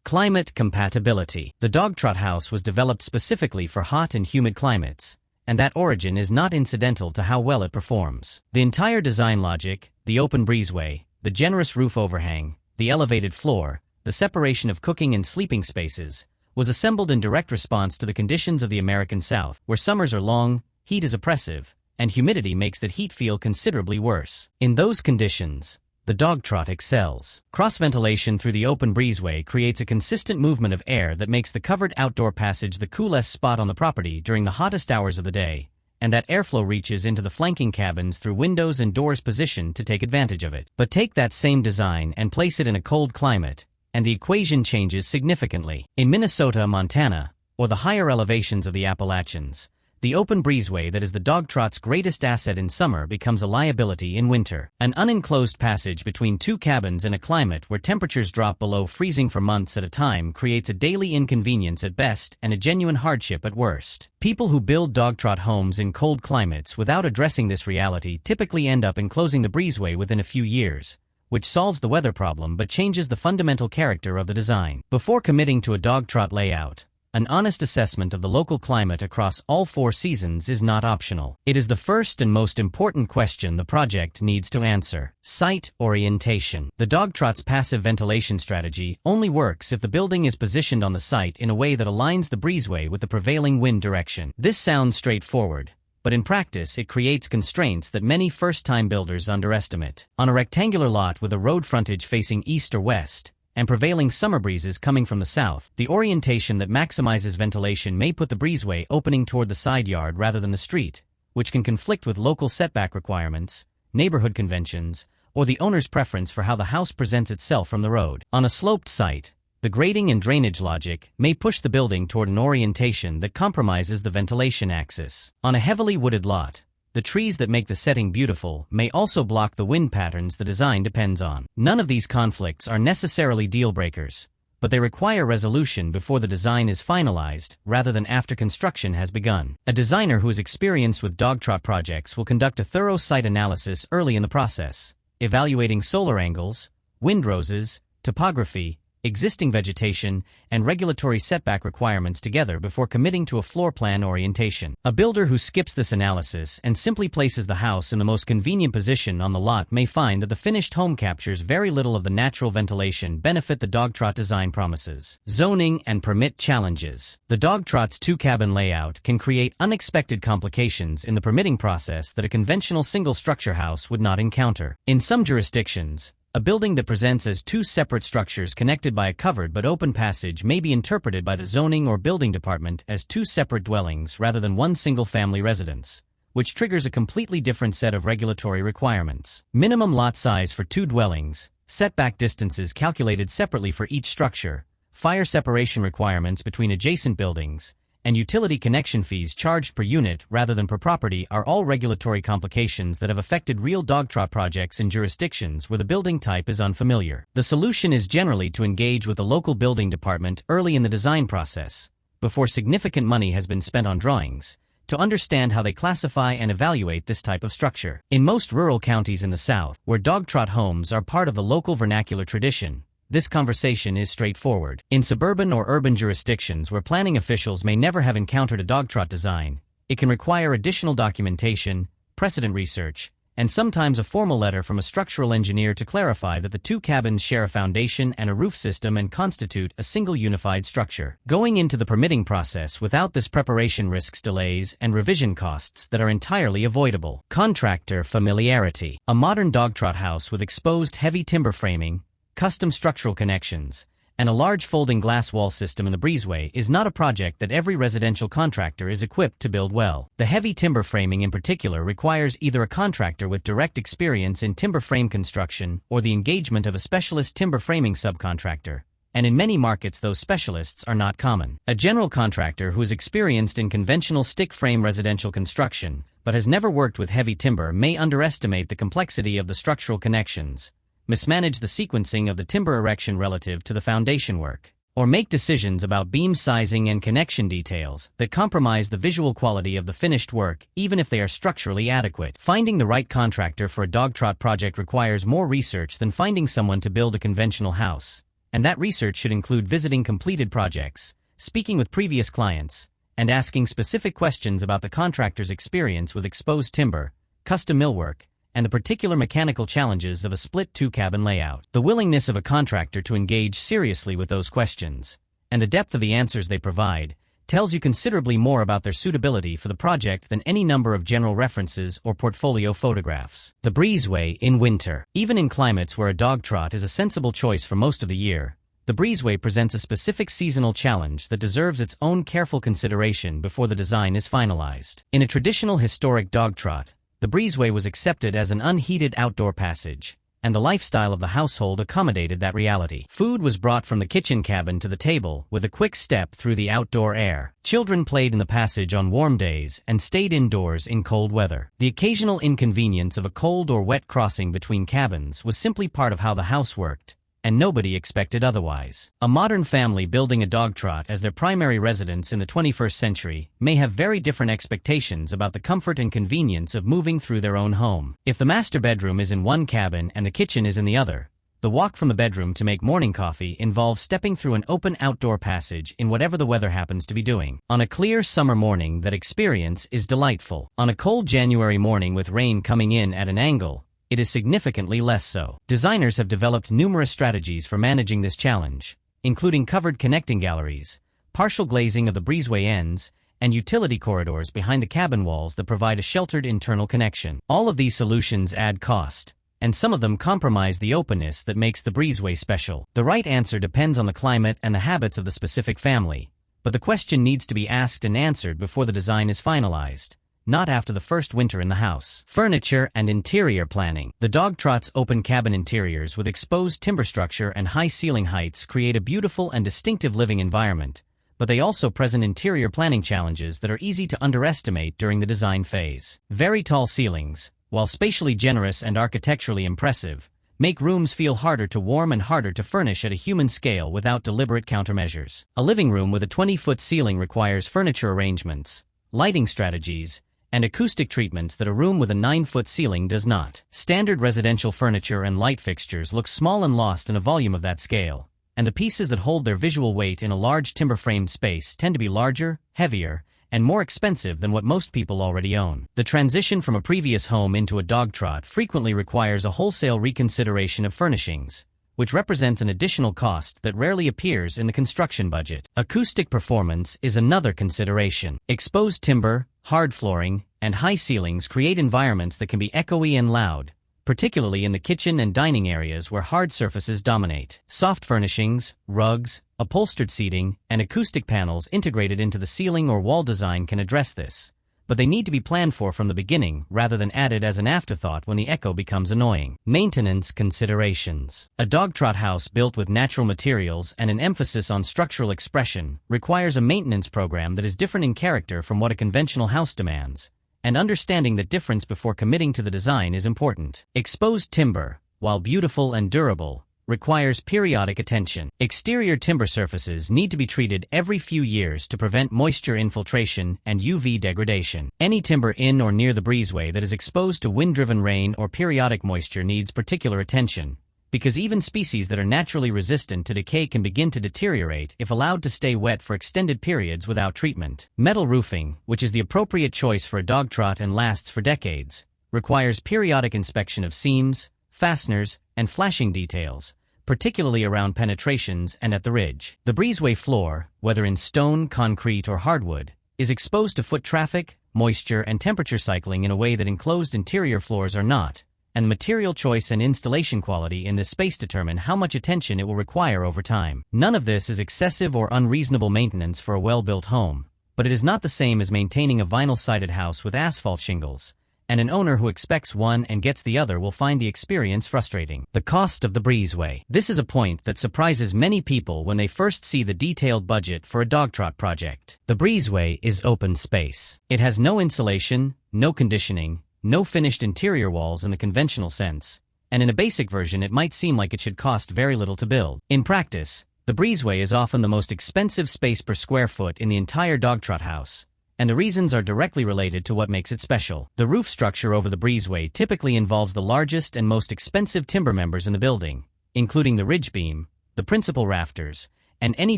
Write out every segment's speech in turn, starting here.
Climate compatibility. The Dogtrot house was developed specifically for hot and humid climates, and that origin is not incidental to how well it performs. The entire design logic, the open breezeway, the generous roof overhang, the elevated floor, the separation of cooking and sleeping spaces, was assembled in direct response to the conditions of the American South, where summers are long, heat is oppressive, and humidity makes that heat feel considerably worse. In those conditions, the Dogtrot excels. Cross-ventilation through the open breezeway creates a consistent movement of air that makes the covered outdoor passage the coolest spot on the property during the hottest hours of the day, and that airflow reaches into the flanking cabins through windows and doors positioned to take advantage of it. But take that same design and place it in a cold climate, and the equation changes significantly. In Minnesota, Montana, or the higher elevations of the Appalachians, the open breezeway that is the Dogtrot's greatest asset in summer becomes a liability in winter. An unenclosed passage between two cabins in a climate where temperatures drop below freezing for months at a time creates a daily inconvenience at best and a genuine hardship at worst. People who build Dogtrot homes in cold climates without addressing this reality typically end up enclosing the breezeway within a few years, which solves the weather problem but changes the fundamental character of the design. Before committing to a Dogtrot layout, an honest assessment of the local climate across all 4 seasons is not optional. It is the first and most important question the project needs to answer. Site orientation. The Dogtrot's passive ventilation strategy only works if the building is positioned on the site in a way that aligns the breezeway with the prevailing wind direction. This sounds straightforward, but in practice it creates constraints that many first-time builders underestimate. On a rectangular lot with a road frontage facing east or west, and prevailing summer breezes coming from the south, the orientation that maximizes ventilation may put the breezeway opening toward the side yard rather than the street, which can conflict with local setback requirements, neighborhood conventions, or the owner's preference for how the house presents itself from the road. On a sloped site, the grading and drainage logic may push the building toward an orientation that compromises the ventilation axis. On a heavily wooded lot, the trees that make the setting beautiful may also block the wind patterns the design depends on. None of these conflicts are necessarily deal breakers, but they require resolution before the design is finalized rather than after construction has begun. A designer who is experienced with Dogtrot projects will conduct a thorough site analysis early in the process, evaluating solar angles, wind roses, topography, existing vegetation, and regulatory setback requirements together before committing to a floor plan orientation. A builder who skips this analysis and simply places the house in the most convenient position on the lot may find that the finished home captures very little of the natural ventilation benefit the Dogtrot design promises. Zoning and permit challenges. The Dogtrot's 2-cabin layout can create unexpected complications in the permitting process that a conventional single-structure house would not encounter. In some jurisdictions, a building that presents as 2 separate structures connected by a covered but open passage may be interpreted by the zoning or building department as 2 separate dwellings rather than one single-family residence, which triggers a completely different set of regulatory requirements. Minimum lot size for 2 dwellings, setback distances calculated separately for each structure, fire separation requirements between adjacent buildings, and utility connection fees charged per unit rather than per property are all regulatory complications that have affected real Dogtrot projects in jurisdictions where the building type is unfamiliar. The solution is generally to engage with the local building department early in the design process, before significant money has been spent on drawings, to understand how they classify and evaluate this type of structure. In most rural counties in the South, where Dogtrot homes are part of the local vernacular tradition, this conversation is straightforward. In suburban or urban jurisdictions where planning officials may never have encountered a Dogtrot design, it can require additional documentation, precedent research, and sometimes a formal letter from a structural engineer to clarify that the 2 cabins share a foundation and a roof system and constitute a single unified structure. Going into the permitting process without this preparation risks delays and revision costs that are entirely avoidable. Contractor familiarity. A modern Dogtrot house with exposed heavy timber framing, custom structural connections, and a large folding glass wall system in the breezeway is not a project that every residential contractor is equipped to build well. The heavy timber framing in particular requires either a contractor with direct experience in timber frame construction or the engagement of a specialist timber framing subcontractor, and in many markets those specialists are not common. A general contractor who is experienced in conventional stick frame residential construction but has never worked with heavy timber may underestimate the complexity of the structural connections, mismanage the sequencing of the timber erection relative to the foundation work, or make decisions about beam sizing and connection details that compromise the visual quality of the finished work even if they are structurally adequate. Finding the right contractor for a Dogtrot project requires more research than finding someone to build a conventional house, And that research should include visiting completed projects, speaking with previous clients, and asking specific questions about the contractor's experience with exposed timber, custom millwork, and the particular mechanical challenges of a split two-cabin layout. The willingness of a contractor to engage seriously with those questions, and the depth of the answers they provide, tells you considerably more about their suitability for the project than any number of general references or portfolio photographs. The Breezeway in winter. Even in climates where a Dogtrot is a sensible choice for most of the year, the Breezeway presents a specific seasonal challenge that deserves its own careful consideration before the design is finalized. In a traditional historic Dogtrot, the Breezeway was accepted as an unheated outdoor passage, and the lifestyle of the household accommodated that reality. Food was brought from the kitchen cabin to the table with a quick step through the outdoor air. Children played in the passage on warm days and stayed indoors in cold weather. The occasional inconvenience of a cold or wet crossing between cabins was simply part of how the house worked, and nobody expected otherwise. A modern family building a Dogtrot as their primary residence in the 21st century may have very different expectations about the comfort and convenience of moving through their own home. If the master bedroom is in one cabin and the kitchen is in the other, the walk from the bedroom to make morning coffee involves stepping through an open outdoor passage in whatever the weather happens to be doing. On a clear summer morning, that experience is delightful. On a cold January morning with rain coming in at an angle, it is significantly less so. Designers have developed numerous strategies for managing this challenge, including covered connecting galleries, partial glazing of the breezeway ends, and utility corridors behind the cabin walls that provide a sheltered internal connection. All of these solutions add cost, and some of them compromise the openness that makes the breezeway special. The right answer depends on the climate and the habits of the specific family, but the question needs to be asked and answered before the design is finalized, not after the first winter in the house. Furniture and interior planning. The Dogtrot's open cabin interiors with exposed timber structure and high ceiling heights create a beautiful and distinctive living environment, but they also present interior planning challenges that are easy to underestimate during the design phase. Very tall ceilings, while spatially generous and architecturally impressive, make rooms feel harder to warm and harder to furnish at a human scale without deliberate countermeasures. A living room with a 20-foot ceiling requires furniture arrangements, lighting strategies, and acoustic treatments that a room with a 9-foot ceiling does not. Standard residential furniture and light fixtures look small and lost in a volume of that scale, and the pieces that hold their visual weight in a large timber-framed space tend to be larger, heavier, and more expensive than what most people already own. The transition from a previous home into a Dogtrot frequently requires a wholesale reconsideration of furnishings, which represents an additional cost that rarely appears in the construction budget. Acoustic performance is another consideration. Exposed timber, hard flooring, and high ceilings create environments that can be echoey and loud, particularly in the kitchen and dining areas where hard surfaces dominate. Soft furnishings, rugs, upholstered seating, and acoustic panels integrated into the ceiling or wall design can address this, but they need to be planned for from the beginning rather than added as an afterthought when the echo becomes annoying. Maintenance considerations. A Dogtrot house built with natural materials and an emphasis on structural expression requires a maintenance program that is different in character from what a conventional house demands, and understanding that difference before committing to the design is important. Exposed timber, while beautiful and durable, requires periodic attention. Exterior timber surfaces need to be treated every few years to prevent moisture infiltration and UV degradation. Any timber in or near the breezeway that is exposed to wind-driven rain or periodic moisture needs particular attention, because even species that are naturally resistant to decay can begin to deteriorate if allowed to stay wet for extended periods without treatment. Metal roofing, which is the appropriate choice for a Dogtrot and lasts for decades, requires periodic inspection of seams, fasteners, and flashing details, particularly around penetrations and at the ridge. The breezeway floor, whether in stone, concrete, or hardwood, is exposed to foot traffic, moisture, and temperature cycling in a way that enclosed interior floors are not, and material choice and installation quality in this space determine how much attention it will require over time. None of this is excessive or unreasonable maintenance for a well-built home, but it is not the same as maintaining a vinyl-sided house with asphalt shingles, and an owner who expects one and gets the other will find the experience frustrating. The cost of the breezeway. This is a point that surprises many people when they first see the detailed budget for a Dogtrot project. The breezeway is open space. It has no insulation, no conditioning, no finished interior walls in the conventional sense, and in a basic version it might seem like it should cost very little to build. In practice, the breezeway is often the most expensive space per square foot in the entire Dogtrot house, and the reasons are directly related to what makes it special. The roof structure over the breezeway typically involves the largest and most expensive timber members in the building, including the ridge beam, the principal rafters, and any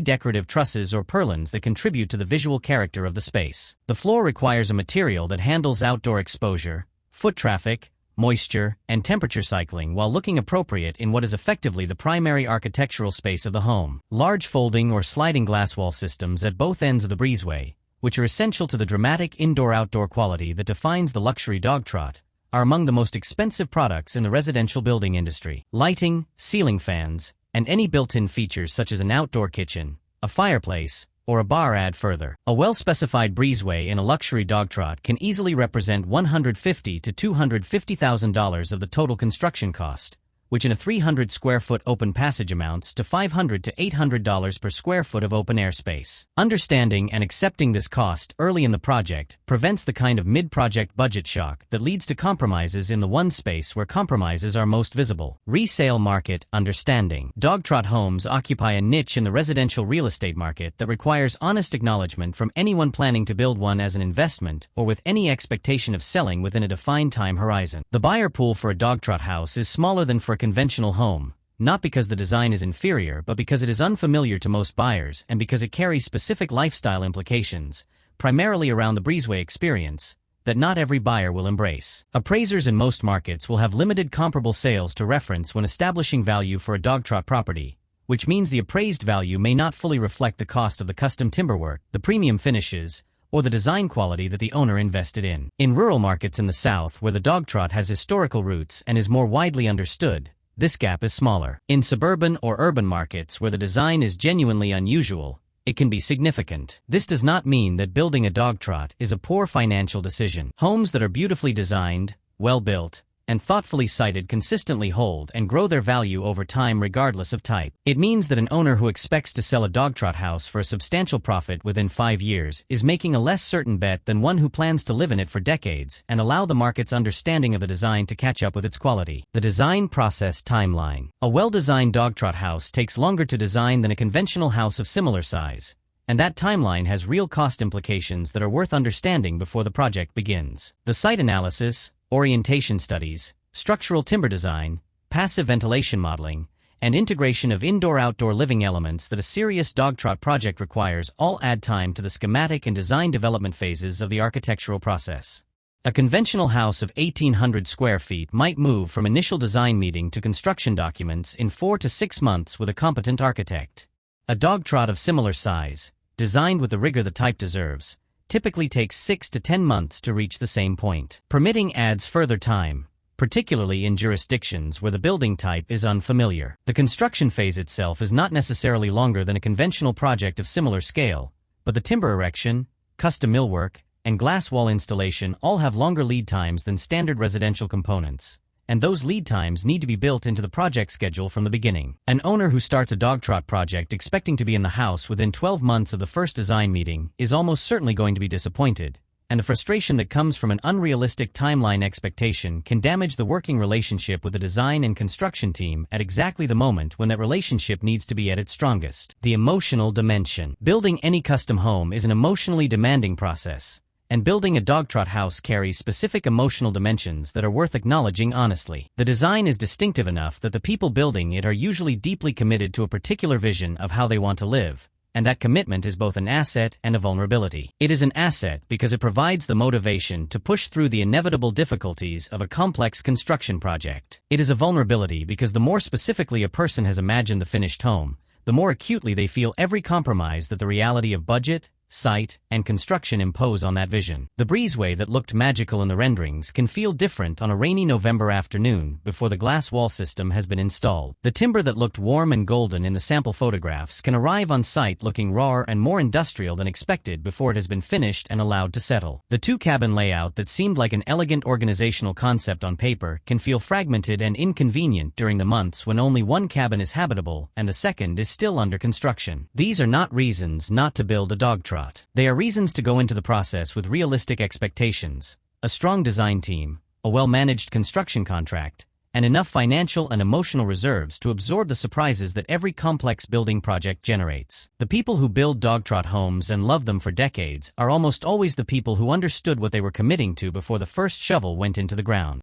decorative trusses or purlins that contribute to the visual character of the space. The floor requires a material that handles outdoor exposure, foot traffic, moisture, and temperature cycling while looking appropriate in what is effectively the primary architectural space of the home. Large folding or sliding glass wall systems at both ends of the breezeway, which are essential to the dramatic indoor-outdoor quality that defines the luxury Dogtrot, are among the most expensive products in the residential building industry. Lighting, ceiling fans, and any built-in features such as an outdoor kitchen, a fireplace, or a bar add further. A well-specified breezeway in a luxury Dogtrot can easily represent $150,000 to $250,000 of the total construction cost, which in a 300-square-foot open passage amounts to $500 to $800 per square foot of open-air space. Understanding and accepting this cost early in the project prevents the kind of mid-project budget shock that leads to compromises in the one space where compromises are most visible. Resale market understanding. Dogtrot homes occupy a niche in the residential real estate market that requires honest acknowledgement from anyone planning to build one as an investment or with any expectation of selling within a defined time horizon. The buyer pool for a Dogtrot house is smaller than for a conventional home, not because the design is inferior but because it is unfamiliar to most buyers and because it carries specific lifestyle implications, primarily around the breezeway experience, that not every buyer will embrace. Appraisers in most markets will have limited comparable sales to reference when establishing value for a Dogtrot property, which means the appraised value may not fully reflect the cost of the custom timberwork, the premium finishes, or the design quality that the owner invested in. In rural markets in the South where the Dogtrot has historical roots and is more widely understood, this gap is smaller. In suburban or urban markets where the design is genuinely unusual, it can be significant. This does not mean that building a Dogtrot is a poor financial decision. Homes that are beautifully designed, well-built, and thoughtfully sited consistently hold and grow their value over time regardless of type. It means that an owner who expects to sell a Dogtrot house for a substantial profit within 5 years is making a less certain bet than one who plans to live in it for decades and allow the market's understanding of the design to catch up with its quality. The design process timeline. A well-designed Dogtrot house takes longer to design than a conventional house of similar size, and that timeline has real cost implications that are worth understanding before the project begins. The site analysis, orientation studies, structural timber design, passive ventilation modeling, and integration of indoor-outdoor living elements that a serious Dogtrot project requires all add time to the schematic and design development phases of the architectural process. A conventional house of 1,800 square feet might move from initial design meeting to construction documents in 4 to 6 months with a competent architect. A Dogtrot of similar size, designed with the rigor the type deserves, typically takes 6 to 10 months to reach the same point. Permitting adds further time, particularly in jurisdictions where the building type is unfamiliar. The construction phase itself is not necessarily longer than a conventional project of similar scale, but the timber erection, custom millwork, and glass wall installation all have longer lead times than standard residential components, and those lead times need to be built into the project schedule from the beginning. An owner who starts a Dogtrot project expecting to be in the house within 12 months of the first design meeting is almost certainly going to be disappointed, and the frustration that comes from an unrealistic timeline expectation can damage the working relationship with the design and construction team at exactly the moment when that relationship needs to be at its strongest. The emotional dimension. Building any custom home is an emotionally demanding process, and building a Dogtrot house carries specific emotional dimensions that are worth acknowledging honestly. The design is distinctive enough that the people building it are usually deeply committed to a particular vision of how they want to live, and that commitment is both an asset and a vulnerability. It is an asset because it provides the motivation to push through the inevitable difficulties of a complex construction project. It is a vulnerability because the more specifically a person has imagined the finished home, the more acutely they feel every compromise that the reality of budget, site, and construction impose on that vision. The breezeway that looked magical in the renderings can feel different on a rainy November afternoon before the glass wall system has been installed. The timber that looked warm and golden in the sample photographs can arrive on site looking rawer and more industrial than expected before it has been finished and allowed to settle. The two-cabin layout that seemed like an elegant organizational concept on paper can feel fragmented and inconvenient during the months when only one cabin is habitable and the second is still under construction. These are not reasons not to build a Dogtrot. They are reasons to go into the process with realistic expectations, a strong design team, a well-managed construction contract, and enough financial and emotional reserves to absorb the surprises that every complex building project generates. The people who build Dogtrot homes and love them for decades are almost always the people who understood what they were committing to before the first shovel went into the ground.